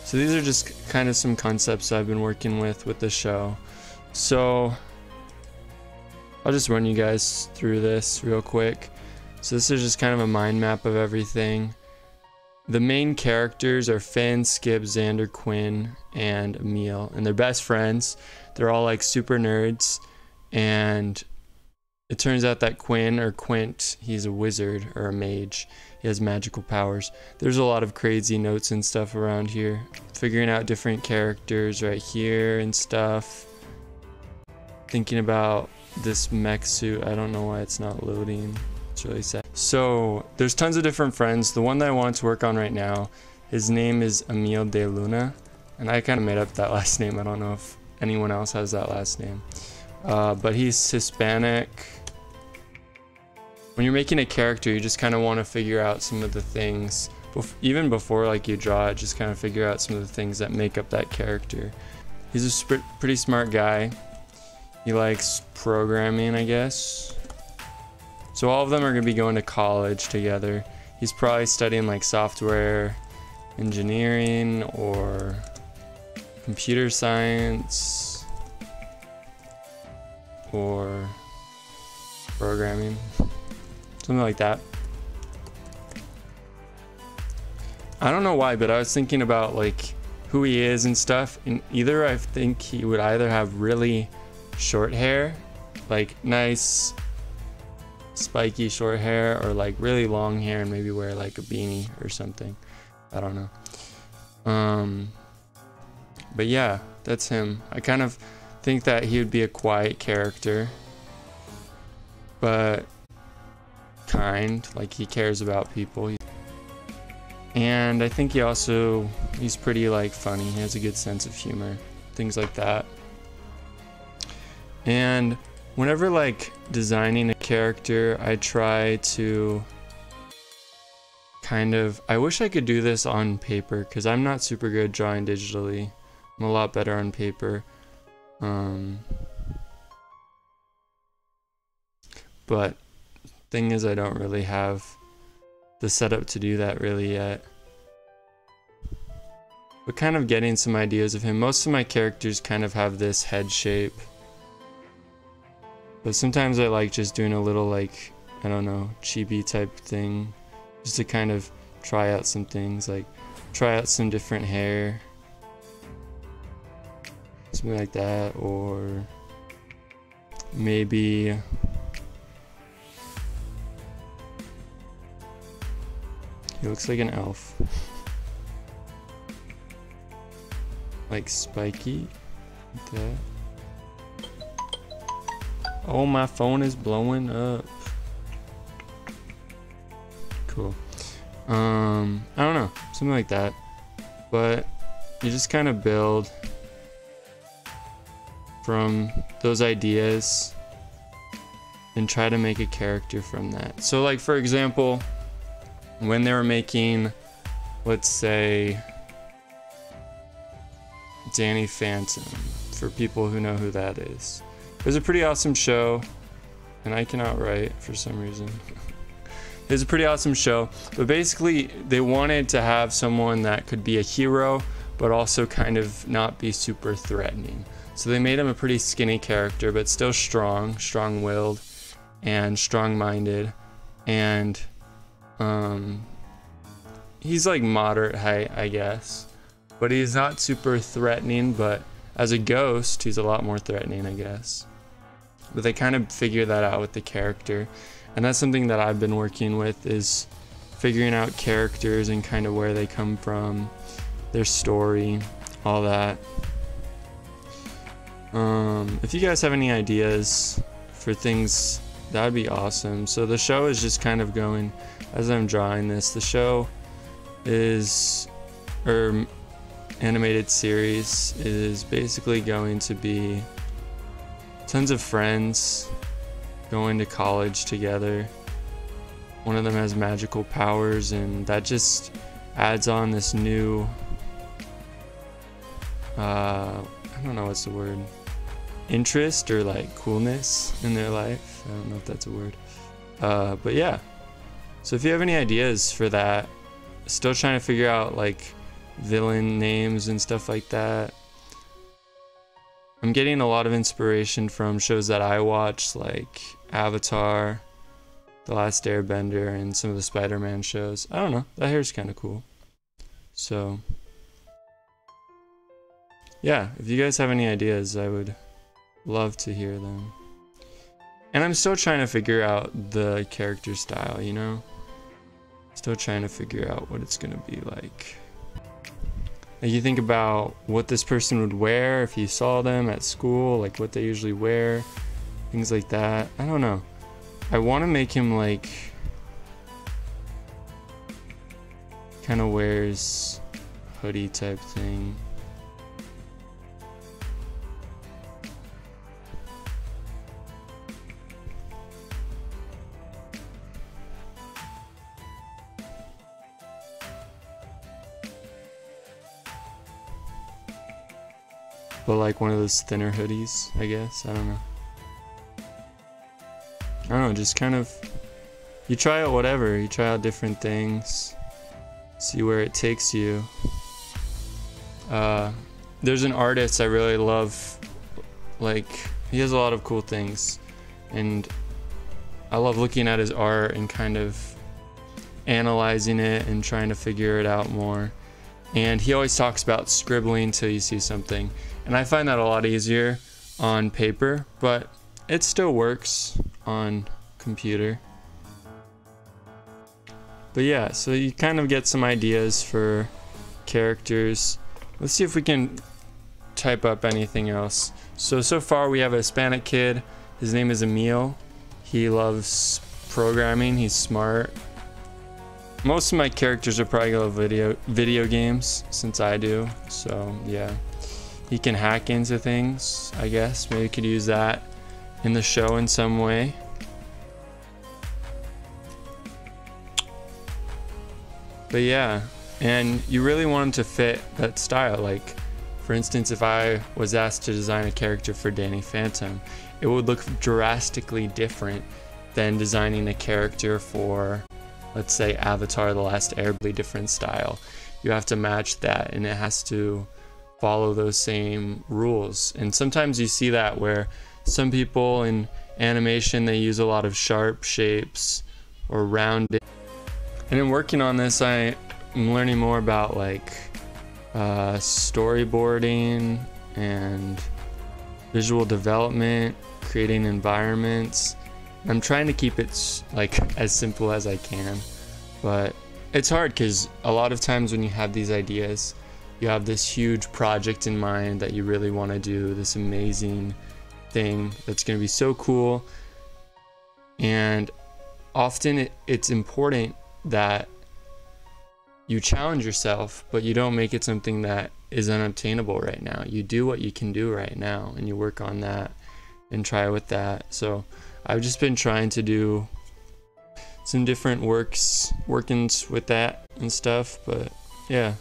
So these are just kind of some concepts I've been working with the show. So I'll just run you guys through this real quick. So this is just kind of a mind map of everything. The main characters are Finn, Skip, Xander, Quinn, and Emil, and they're best friends. They're all like super nerds, and it turns out that Quinn, or Quint, he's a wizard or a mage. He has magical powers. There's a lot of crazy notes and stuff around here. Figuring out different characters right here and stuff. Thinking about this mech suit. I don't know why it's not loading. It's really sad. So there's tons of different friends. The one that I want to work on right now, his name is Emil de Luna, and I kind of made up that last name. I don't know if anyone else has that last name, but he's Hispanic. When you're making a character, you just kind of want to figure out some of the things, even before like you draw it, just kind of figure out some of the things that make up that character. He's a pretty smart guy. He likes programming, I guess. So all of them are going to be going to college together. He's probably studying like software engineering or computer science or programming, something like that. I don't know why, but I was thinking about like who he is and stuff, and either I think he would either have really short hair, like nice spiky short hair, or like really long hair and maybe wear like a beanie or something. I don't know. But yeah, that's him. I kind of think that he would be a quiet character, but kind, like he cares about people. And I think he's pretty like funny. He has a good sense of humor, things like that. And whenever like designing a character, I try to I wish I could do this on paper, because I'm not super good drawing digitally. I'm a lot better on paper. But thing is, I don't really have the setup to do that really yet. But kind of getting some ideas of him. Most of my characters kind of have this head shape. But sometimes I like just doing a little like, I don't know, chibi type thing. Just to kind of try out some things, like try out some different hair. Something like that, or maybe he looks like an elf. Like spiky, like that. Oh, my phone is blowing up. Cool. I don't know, something like that. But you just kind of build from those ideas and try to make a character from that. So like, for example, when they were making, let's say, Danny Phantom, for people who know who that is. It was a pretty awesome show, and I cannot write for some reason. It was a pretty awesome show, but basically they wanted to have someone that could be a hero, but also kind of not be super threatening. So they made him a pretty skinny character, but still strong-willed, and strong-minded, and he's like moderate height, I guess, but he's not super threatening, but as a ghost, he's a lot more threatening, I guess. But they kind of figure that out with the character, and that's something that I've been working with, is figuring out characters and kind of where they come from, their story, all that. If you guys have any ideas for things, that'd be awesome. So the show is just kind of going, as I'm drawing this, the show is, or animated series is basically going to be tons of friends going to college together. One of them has magical powers, and that just adds on this new, I don't know what's the word, interest or like coolness in their life. I don't know if that's a word, but yeah. So if you have any ideas for that, still trying to figure out like villain names and stuff like that. I'm getting a lot of inspiration from shows that I watch, like Avatar, The Last Airbender, and some of the Spider-Man shows. I don't know, that hair's kind of cool. So yeah, if you guys have any ideas, I would love to hear them. And I'm still trying to figure out the character style, you know? Still trying to figure out what it's gonna be like. Like, you think about what this person would wear if you saw them at school, like what they usually wear, things like that. I don't know. I want to make him like kind of wears hoodie type thing. But like one of those thinner hoodies, I guess. I don't know. I don't know, just kind of, you try out whatever. You try out different things. See where it takes you. There's an artist I really love. Like, he has a lot of cool things. And I love looking at his art and kind of analyzing it and trying to figure it out more. And he always talks about scribbling till you see something. And I find that a lot easier on paper, but it still works on computer. But yeah, so you kind of get some ideas for characters. Let's see if we can type up anything else. So far we have a Hispanic kid. His name is Emil. He loves programming, he's smart. Most of my characters are probably gonna love video games, since I do, so yeah. He can hack into things, I guess. Maybe we could use that in the show in some way. But yeah, and you really want him to fit that style. Like, for instance, if I was asked to design a character for Danny Phantom, it would look drastically different than designing a character for, let's say, Avatar: The Last Airbender. Different style. You have to match that, and it has to follow those same rules. And sometimes you see that where some people in animation, they use a lot of sharp shapes or rounded. And in working on this, I am learning more about like storyboarding and visual development, creating environments. I'm trying to keep it like as simple as I can, but it's hard because a lot of times when you have these ideas, you have this huge project in mind that you really want to do, this amazing thing that's going to be so cool. And often it's important that you challenge yourself, but you don't make it something that is unobtainable right now. You do what you can do right now, and you work on that and try with that. So I've just been trying to do some different workings with that and stuff, but yeah.